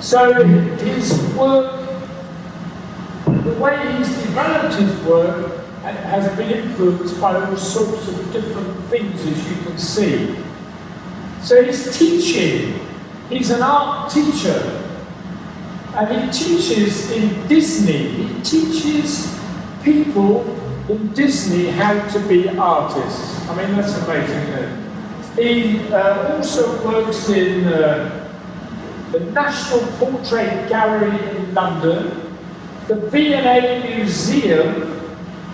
So his work, the way he's developed his work, has been influenced by all sorts of different things, as you can see. So he's teaching. He's an art teacher. And he teaches in Disney. He teaches people in Disney how to be artists. I mean, that's amazing, isn't it? He also works in the National Portrait Gallery in London, the V&A Museum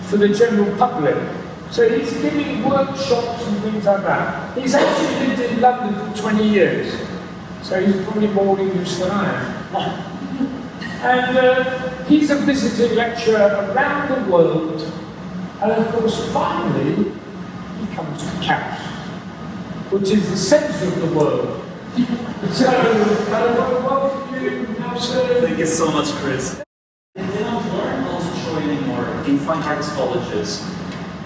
for the general public. So he's giving workshops and things like that. He's actually lived in London for 20 years. So he's probably more English than I am. And he's a visiting lecturer around the world. And of course, finally, he comes to Kaust, which is the centre of the world. So, welcome you, sir. Thank you so much, Chris. They don't learn how to draw anymore in fine arts colleges.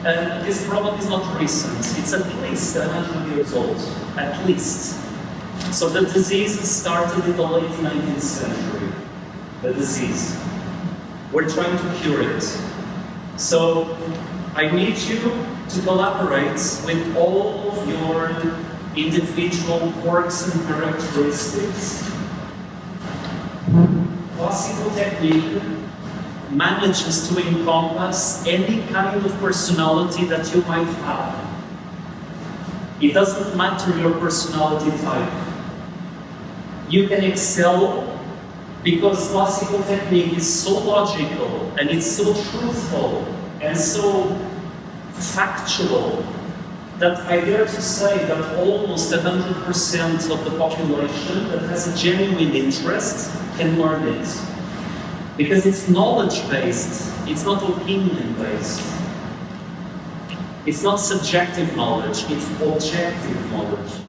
And this problem is not recent. It's at least 100 years old. At least. So the disease started in the late 19th century. The disease. We're trying to cure it. So I need you to collaborate with all of your individual quirks and characteristics. Classical technique manages to encompass any kind of personality that you might have. It doesn't matter your personality type. You can excel because classical technique is so logical and it's so truthful and so factual that I dare to say that almost 100% of the population that has a genuine interest can learn it. Because it's knowledge-based, it's not opinion-based. It's not subjective knowledge, it's objective knowledge.